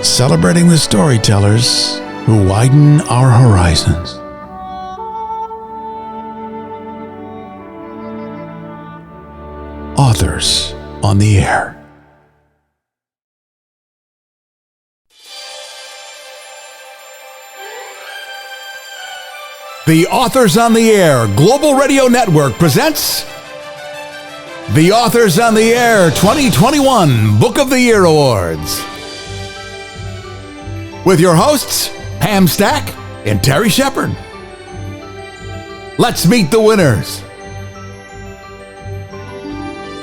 celebrating the storytellers who widen our horizons. Authors on the Air. The Authors on the Air Global Radio Network presents the Authors on the Air 2021 Book of the Year Awards. With your hosts, Pamstack and Terry Shepherd. Let's meet the winners.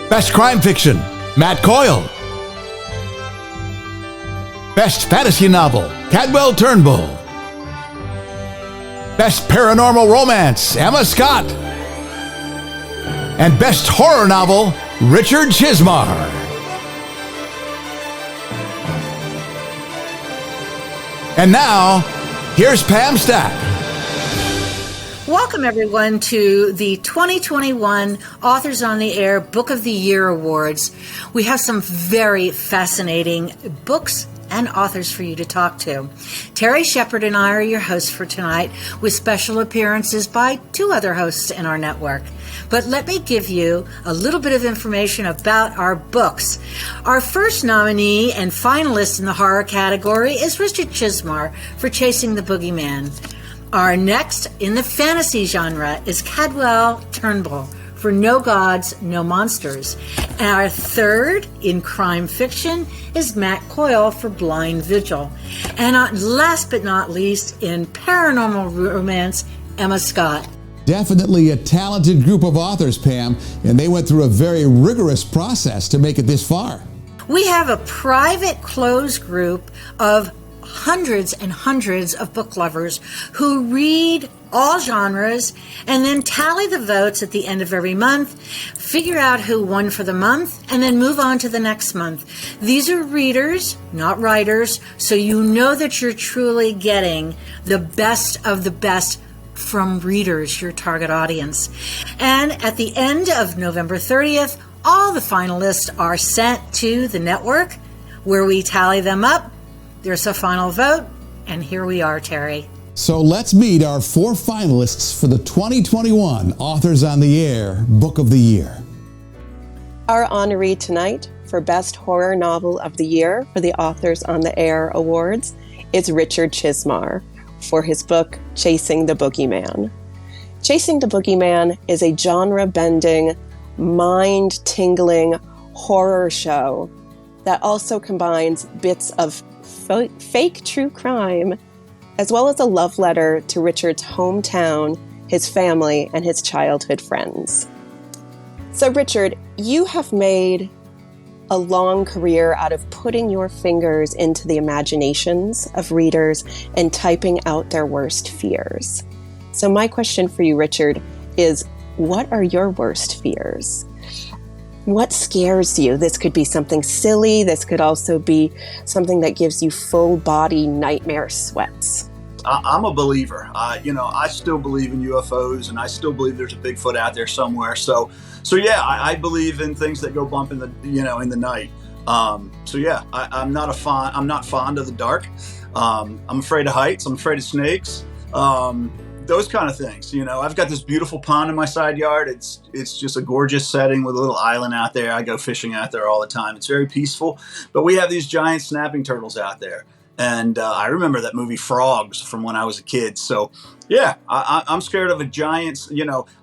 Best Crime Fiction, Matt Coyle. Best Fantasy Novel, Cadwell Turnbull. Best Paranormal Romance, Emma Scott. And Best Horror Novel, Richard Chismar. And now, here's Pam Stack. Welcome, everyone, to the 2021 Authors on the Air Book of the Year Awards. We have some very fascinating books and authors for you to talk to. Terry Shepherd and I are your hosts for tonight, with special appearances by two other hosts in our network. But let me give you a little bit of information about our books. Our first nominee and finalist in the horror category is Richard Chismar for Chasing the Boogeyman. Our next in the fantasy genre is Cadwell Turnbull for No Gods, No Monsters. And our third in crime fiction is Matt Coyle for Blind Vigil. And last but not least, in paranormal romance, Emma Scott. Definitely a talented group of authors, Pam, and they went through a very rigorous process to make it this far. We have a private closed group of hundreds and hundreds of book lovers who read all genres and then tally the votes at the end of every month, figure out who won for the month, and then move on to the next month. These are readers, not writers, so you know that you're truly getting the best of the best from readers, your target audience. And at the end of November 30th, all the finalists are sent to the network where we tally them up. There's a final vote, and here we are, Terry. So let's meet our four finalists for the 2021 Authors on the Air Book of the Year. Our honoree tonight for Best Horror Novel of the Year for the Authors on the Air Awards is Richard Chismar for his book, Chasing the Boogeyman. Chasing the Boogeyman is a genre-bending, mind-tingling horror show that also combines bits of fake true crime, as well as a love letter to Richard's hometown, his family, and his childhood friends. So, Richard, you have made a long career out of putting your fingers into the imaginations of readers and typing out their worst fears. So my question for you, Richard, is what are your worst fears? What scares you? This could be something silly. This could also be something that gives you full body nightmare sweats. I'm a believer. I still believe in UFOs, and I still believe there's a Bigfoot out there somewhere. So yeah, I believe in things that go bump in the night. I'm not fond of the dark. I'm afraid of heights. I'm afraid of snakes. Those kind of things. I've got this beautiful pond in my side yard. It's just a gorgeous setting with a little island out there. I go fishing out there all the time. It's very peaceful. But we have these giant snapping turtles out there. And I remember that movie Frogs from when I was a kid. So, yeah, I'm scared of a giant,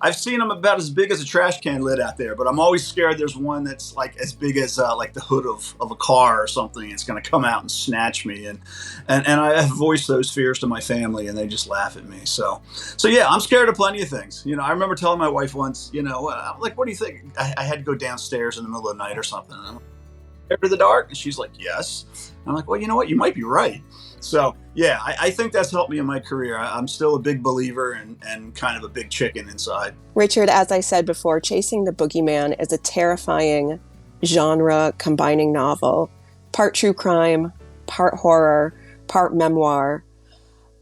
I've seen them about as big as a trash can lid out there. But I'm always scared there's one that's like as big as like the hood of a car or something. It's going to come out and snatch me. And I have voiced those fears to my family, and they just laugh at me. So yeah, I'm scared of plenty of things. I remember telling my wife once, like, what do you think? I had to go downstairs in the middle of the night or something. And I'm like, scared of the dark? And she's like, yes. I'm like, well, you know what? You might be right. So, yeah, I think that's helped me in my career. I'm still a big believer and kind of a big chicken inside. Richard, as I said before, Chasing the Boogeyman is a terrifying genre-combining novel. Part true crime, part horror, part memoir.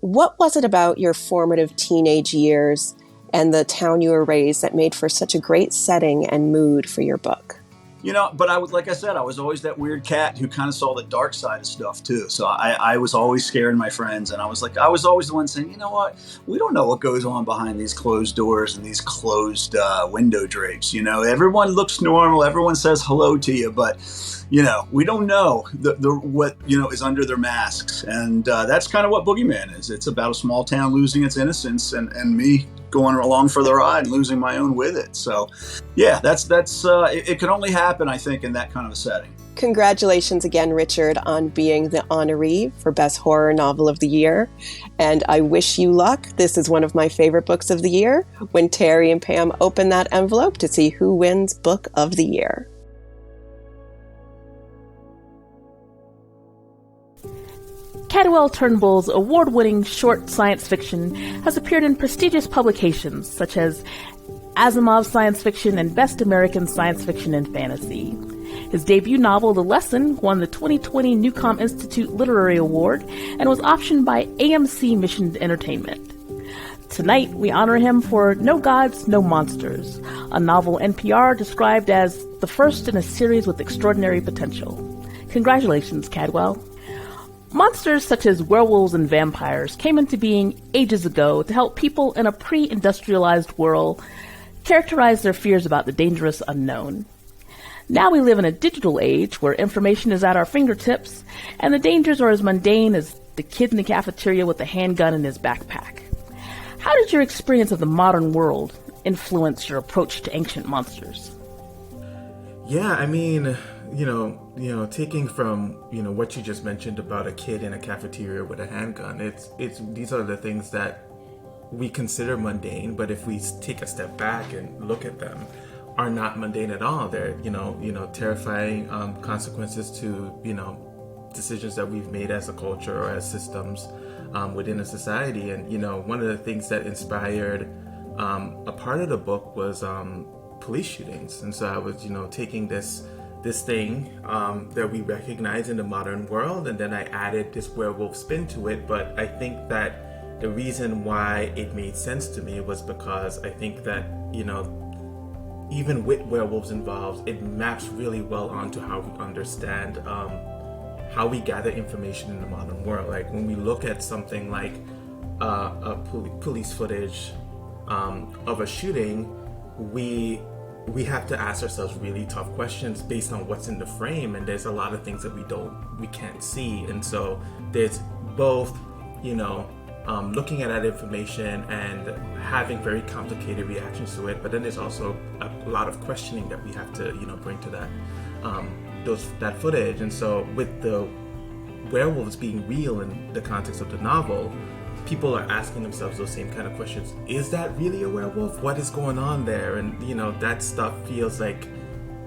What was it about your formative teenage years and the town you were raised that made for such a great setting and mood for your book? But like I said, I was always that weird cat who kind of saw the dark side of stuff too. So I was always scaring my friends, and I was always the one saying, you know what, we don't know what goes on behind these closed doors and these closed window drapes. Everyone looks normal, everyone says hello to you, but we don't know what is under their masks, and that's kind of what Boogeyman is. It's about a small town losing its innocence, and me going along for the ride and losing my own with it. So yeah, that's it can only happen, I think, in that kind of a setting. Congratulations again, Richard, on being the honoree for Best Horror Novel of the Year. And I wish you luck. This is one of my favorite books of the year, when Terry and Pam open that envelope to see who wins Book of the Year. Cadwell Turnbull's award-winning short science fiction has appeared in prestigious publications such as Asimov's Science Fiction and Best American Science Fiction and Fantasy. His debut novel, The Lesson, won the 2020 Newcom Institute Literary Award and was optioned by AMC Mission Entertainment. Tonight, we honor him for No Gods, No Monsters, a novel NPR described as the first in a series with extraordinary potential. Congratulations, Cadwell. Monsters such as werewolves and vampires came into being ages ago to help people in a pre-industrialized world characterize their fears about the dangerous unknown. Now we live in a digital age where information is at our fingertips, and the dangers are as mundane as the kid in the cafeteria with a handgun in his backpack. How did your experience of the modern world influence your approach to ancient monsters? Yeah, I mean, taking from, what you just mentioned about a kid in a cafeteria with a handgun, these are the things that we consider mundane, but if we take a step back and look at them, are not mundane at all. They're, terrifying consequences to, decisions that we've made as a culture or as systems within a society. And, one of the things that inspired a part of the book was police shootings. And so I was, taking this thing that we recognize in the modern world, and then I added this werewolf spin to it. But I think that the reason why it made sense to me was because I think that, even with werewolves involved, it maps really well onto how we understand how we gather information in the modern world. Like when we look at something like police footage of a shooting, we have to ask ourselves really tough questions based on what's in the frame, and there's a lot of things that we can't see. And so there's both, looking at that information and having very complicated reactions to it, but then there's also a lot of questioning that we have to, bring to that footage. And so with the werewolves being real in the context of the novel, people are asking themselves those same kind of questions. Is that really a werewolf? What is going on there? And, that stuff feels like,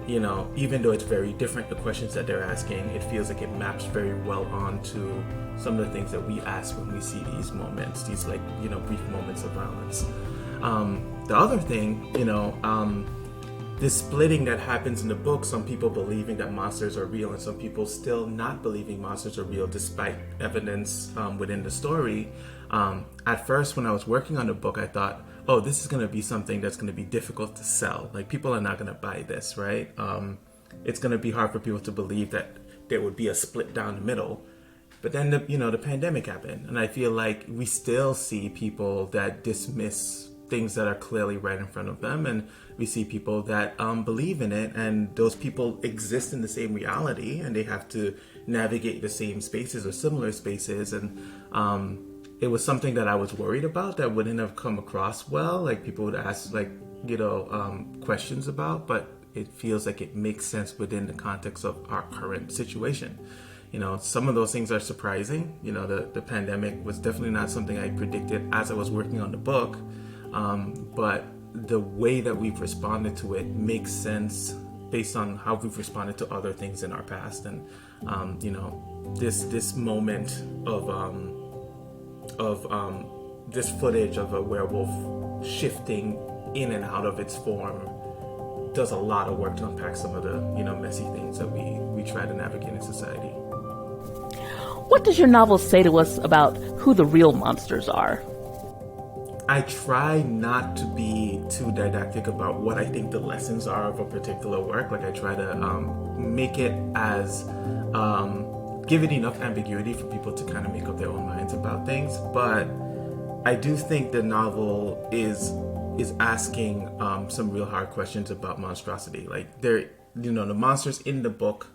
even though it's very different, the questions that they're asking, it feels like it maps very well onto some of the things that we ask when we see these moments, these brief moments of violence. The other thing, this splitting that happens in the book, some people believing that monsters are real and some people still not believing monsters are real despite evidence within the story. At first, when I was working on the book, I thought, oh, this is going to be something that's going to be difficult to sell. Like, people are not going to buy this, right? It's going to be hard for people to believe that there would be a split down the middle. But then, the pandemic happened, and I feel like we still see people that dismiss things that are clearly right in front of them, and we see people that believe in it, and those people exist in the same reality, and they have to navigate the same spaces or similar spaces. And it was something that I was worried about that wouldn't have come across well. Like, people would ask questions about, but it feels like it makes sense within the context of our current situation. Some of those things are surprising. The pandemic was definitely not something I predicted as I was working on the book. But the way that we've responded to it makes sense based on how we've responded to other things in our past. And, this moment of this footage of a werewolf shifting in and out of its form does a lot of work to unpack some of the, messy things that we try to navigate in society. What does your novel say to us about who the real monsters are? I try not to be too didactic about what I think the lessons are of a particular work. Like I try to make it as give it enough ambiguity for people to kind of make up their own minds about things. But I do think the novel is asking some real hard questions about monstrosity. Like the monsters in the book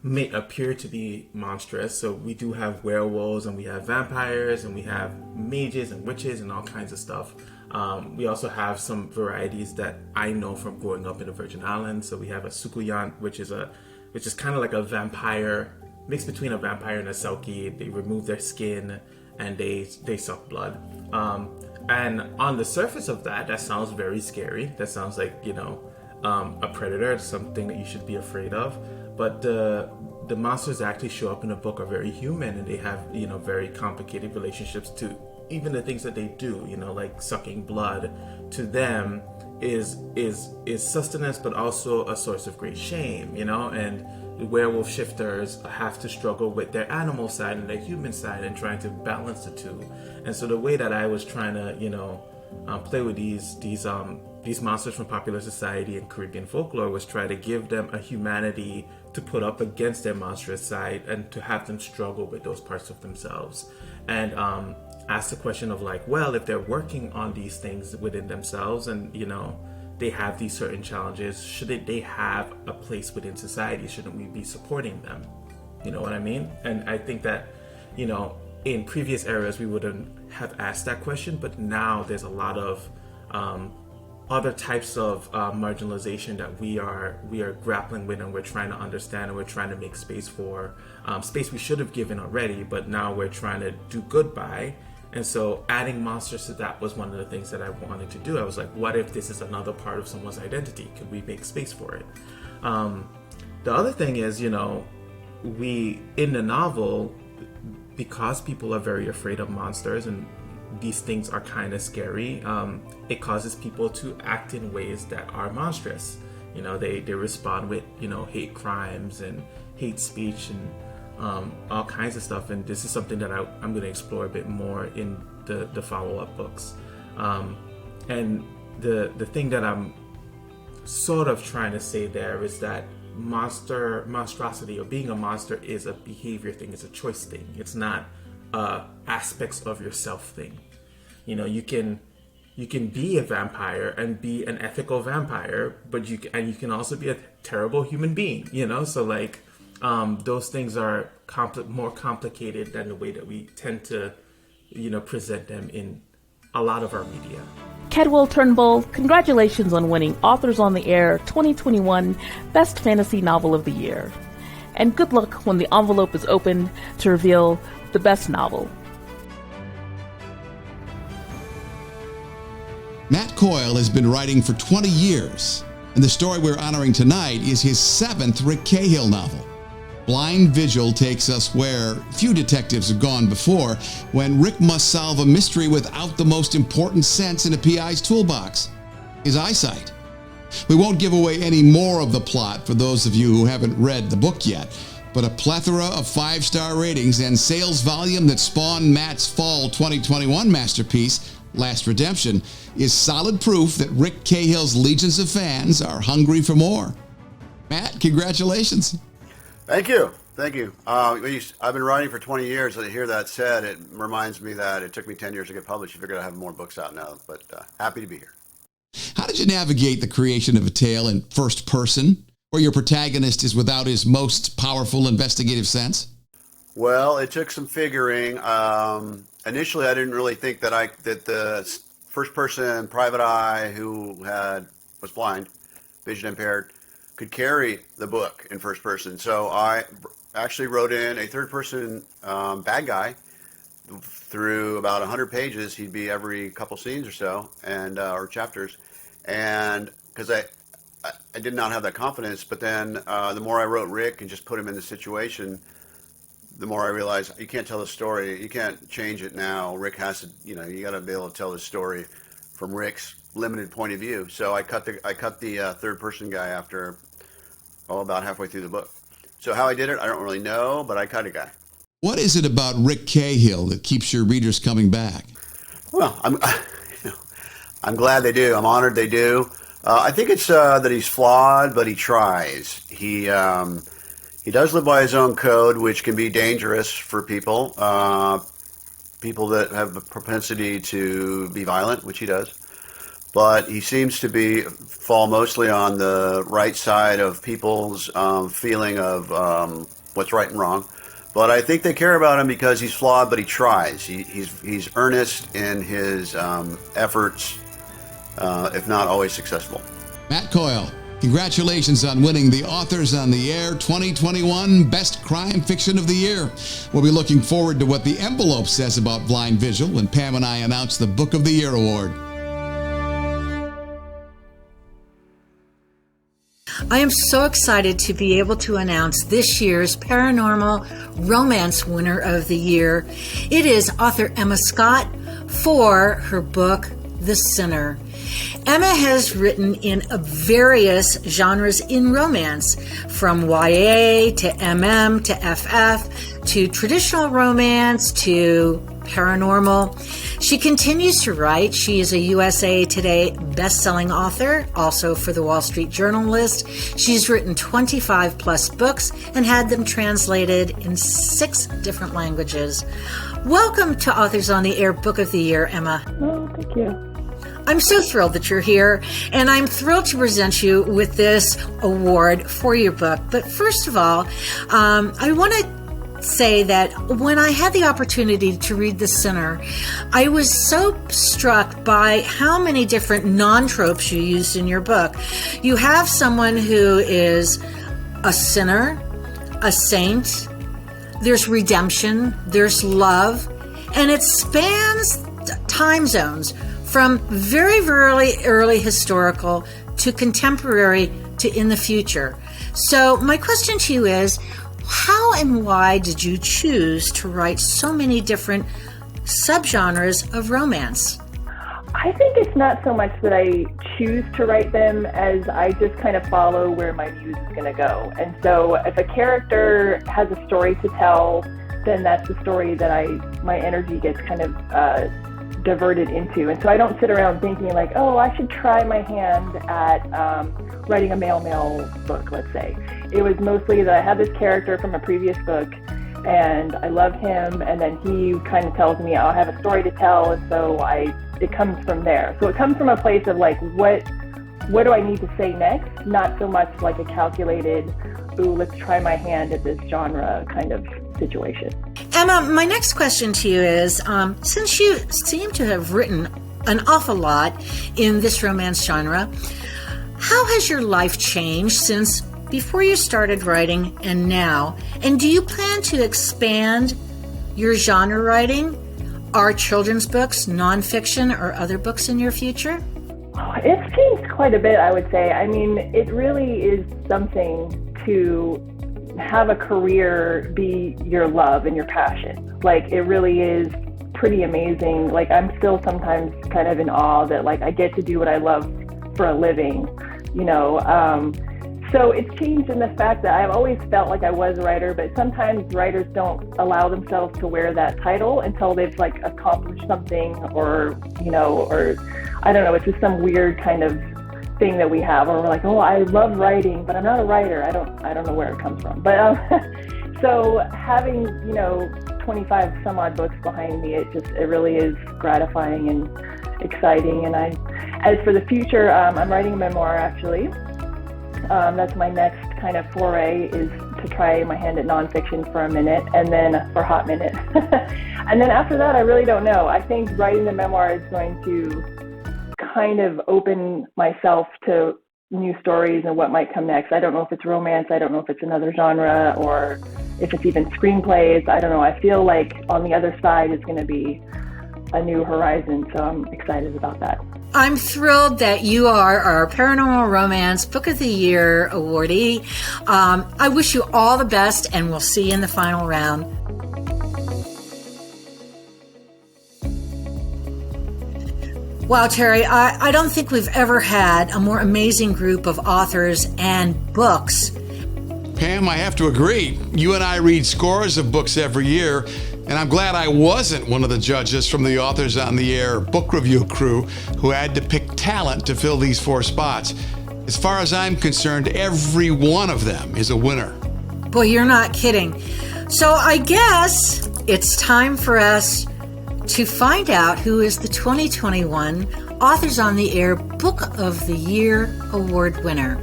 may appear to be monstrous. So we do have werewolves, and we have vampires, and we have mages and witches and all kinds of stuff. We also have some varieties that I know from growing up in the Virgin Islands. So we have a succulent, which is kind of like a vampire, mixed between a vampire and a selkie. They remove their skin and they suck blood. And on the surface of that sounds very scary. That sounds like, a predator, something that you should be afraid of. But the monsters that actually show up in the book are very human, and they have, very complicated relationships to even the things that they do, like sucking blood to them is sustenance, but also a source of great shame, and the werewolf shifters have to struggle with their animal side and their human side and trying to balance the two. And so the way that I was trying to, play with these monsters from popular society and Caribbean folklore was try to give them a humanity to put up against their monstrous side and to have them struggle with those parts of themselves. And ask the question of like, well, if they're working on these things within themselves and, they have these certain challenges, shouldn't they have a place within society? Shouldn't we be supporting them? You know what I mean? And I think that, in previous eras, we wouldn't have asked that question, but now there's a lot of other types of marginalization that we are grappling with, and we're trying to understand, and we're trying to make space for, space we should have given already, but now we're trying to do good by. And so adding monsters to that was one of the things that I wanted to do. I was like, what if this is another part of someone's identity? Could we make space for it? The other thing is, we, in the novel, because people are very afraid of monsters and these things are kind of scary, it causes people to act in ways that are monstrous. They respond with, hate crimes and hate speech and all kinds of stuff. And this is something that I'm going to explore a bit more in the follow-up books. And the thing that I'm sort of trying to say there is that monstrosity or being a monster is a behavior thing. It's a choice thing. It's not aspects of yourself thing. You can be a vampire and be an ethical vampire, but you can also be a terrible human being. So like those things are more complicated than the way that we tend to present them in a lot of our media. Cadwell Turnbull, congratulations on winning Authors on the Air 2021 Best Fantasy Novel of the Year. And good luck when the envelope is opened to reveal the best novel. Matt Coyle has been writing for 20 years, and the story we're honoring tonight is his 7th Rick Cahill novel. Blind Vigil takes us where few detectives have gone before, when Rick must solve a mystery without the most important sense in a PI's toolbox, his eyesight. We won't give away any more of the plot for those of you who haven't read the book yet, but a plethora of 5-star ratings and sales volume that spawned Matt's fall 2021 masterpiece, Last Redemption, is solid proof that Rick Cahill's legions of fans are hungry for more. Matt, congratulations. Thank you. I've been writing for 20 years, and to hear that said, it reminds me that it took me 10 years to get published. I figured I'd have more books out now, but happy to be here. How did you navigate the creation of a tale in first person, where your protagonist is without his most powerful investigative sense? Well, it took some figuring. Initially, I didn't really think that the first person private eye who was blind, vision impaired, could carry the book in first person. So I actually wrote in a third person bad guy through about 100 pages. He'd be every couple scenes or so, and or chapters. And because I did not have that confidence, but then the more I wrote Rick and just put him in the situation, the more I realized you can't tell the story. You can't change it now. Rick has to, you got to be able to tell the story from Rick's limited point of view. So I cut the third person guy after about halfway through the book. So how I did it, I don't really know, but I cut a guy. What is it about Rick Cahill that keeps your readers coming back? Well, I'm glad they do. I'm honored they do. I think it's that he's flawed, but he tries. He does live by his own code, which can be dangerous for people. People that have a propensity to be violent, which he does. But he seems to fall mostly on the right side of people's feeling of what's right and wrong. But I think they care about him because he's flawed, but he tries. He's earnest in his efforts, if not always successful. Matt Coyle, congratulations on winning the Authors on the Air 2021 Best Crime Fiction of the Year. We'll be looking forward to what the envelope says about Blind Vigil when Pam and I announce the Book of the Year award. I am so excited to be able to announce this year's Paranormal Romance Winner of the Year. It is author Emma Scott for her book, The Sinner. Emma has written in various genres in romance, from YA to MM to FF to traditional romance to paranormal. She continues to write. She is a USA Today best-selling author, also for the Wall Street Journal list. She's written 25 plus books and had them translated in 6 different languages. Welcome to Authors on the Air Book of the Year, Emma. Oh, thank you. I'm so thrilled that you're here, and I'm thrilled to present you with this award for your book. But first of all, I want to say that when I had the opportunity to read The Sinner, I was so struck by how many different non-tropes you used in your book. You have someone who is a sinner, a saint, there's redemption, there's love, and it spans time zones from very, very early historical to contemporary to in the future. So my question to you is, how and why did you choose to write so many different subgenres of romance? I think it's not so much that I choose to write them as I just kind of follow where my muse is going to go. And so if a character has a story to tell, then that's the story that my energy gets kind of diverted into. And so I don't sit around thinking like, oh, I should try my hand at writing a male book, let's say. It was mostly that I had this character from a previous book and I love him, and then he kind of tells me, I'll have a story to tell, and so it comes from there. So it comes from a place of like, what do I need to say next? Not so much like a calculated, ooh, let's try my hand at this genre kind of situation. Emma, my next question to you is, since you seem to have written an awful lot in this romance genre, how has your life changed since before you started writing and now? And do you plan to expand your genre writing? Are children's books, nonfiction, or other books in your future? It's changed quite a bit, I would say. I mean, it really is something to have a career be your love and your passion. Like, it really is pretty amazing. Like, I'm still sometimes kind of in awe that, like, I get to do what I love for a living, you know. So it's changed in the fact that I've always felt like I was a writer, but sometimes writers don't allow themselves to wear that title until they've like accomplished something, or, you know, or I don't know, it's just some weird kind of thing that we have, or we're like, oh, I love writing, but I'm not a writer. I don't know where it comes from. But so having, you know, 25 some odd books behind me, it really is gratifying and exciting. And as for the future, I'm writing a memoir, actually. That's my next kind of foray, is to try my hand at nonfiction for a minute, and then for a hot minute. And then after that, I really don't know. I think writing the memoir is going to kind of open myself to new stories and what might come next. I don't know if it's romance. I don't know if it's another genre, or if it's even screenplays. I don't know. I feel like on the other side is going to be a new horizon, so I'm excited about that. I'm thrilled that you are our Paranormal Romance Book of the Year awardee. I wish you all the best, and we'll see you in the final round. Wow, Terry, I don't think we've ever had a more amazing group of authors and books Pam, I have to agree. You and I read scores of books every year, and I'm glad I wasn't one of the judges from the Authors on the Air book review crew who had to pick talent to fill these 4 spots. As far as I'm concerned, every one of them is a winner. Boy, you're not kidding. So I guess it's time for us to find out who is the 2021 Authors on the Air Book of the Year Award winner.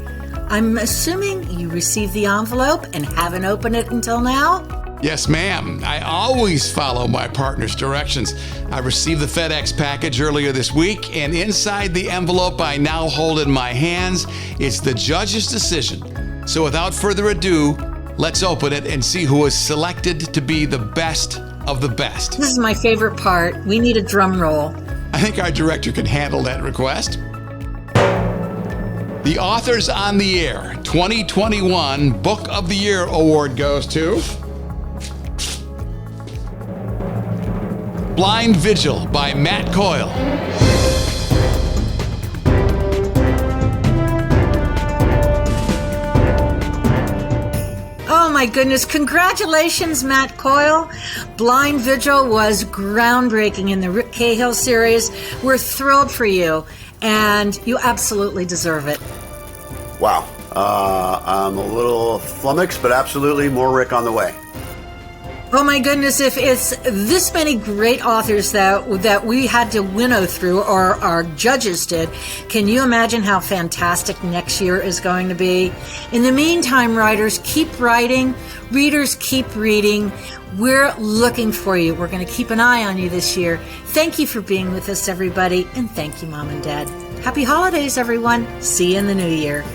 I'm assuming you received the envelope and haven't opened it until now? Yes, ma'am. I always follow my partner's directions. I received the FedEx package earlier this week, and inside the envelope I now hold in my hands is the judge's decision. So without further ado, let's open it and see who was selected to be the best of the best. This is my favorite part. We need a drum roll. I think our director can handle that request. The Authors on the Air 2021 Book of the Year Award goes to Blind Vigil by Matt Coyle. Oh my goodness, congratulations, Matt Coyle. Blind Vigil was groundbreaking in the Rick Cahill series. We're thrilled for you, and you absolutely deserve it. Wow. I'm a little flummoxed, but absolutely more Rick on the way. Oh my goodness, if it's this many great authors that we had to winnow through, or our judges did, can you imagine how fantastic next year is going to be? In the meantime, writers, keep writing. Readers, keep reading. We're looking for you. We're going to keep an eye on you this year. Thank you for being with us, everybody, and thank you, Mom and Dad. Happy holidays, everyone. See you in the new year.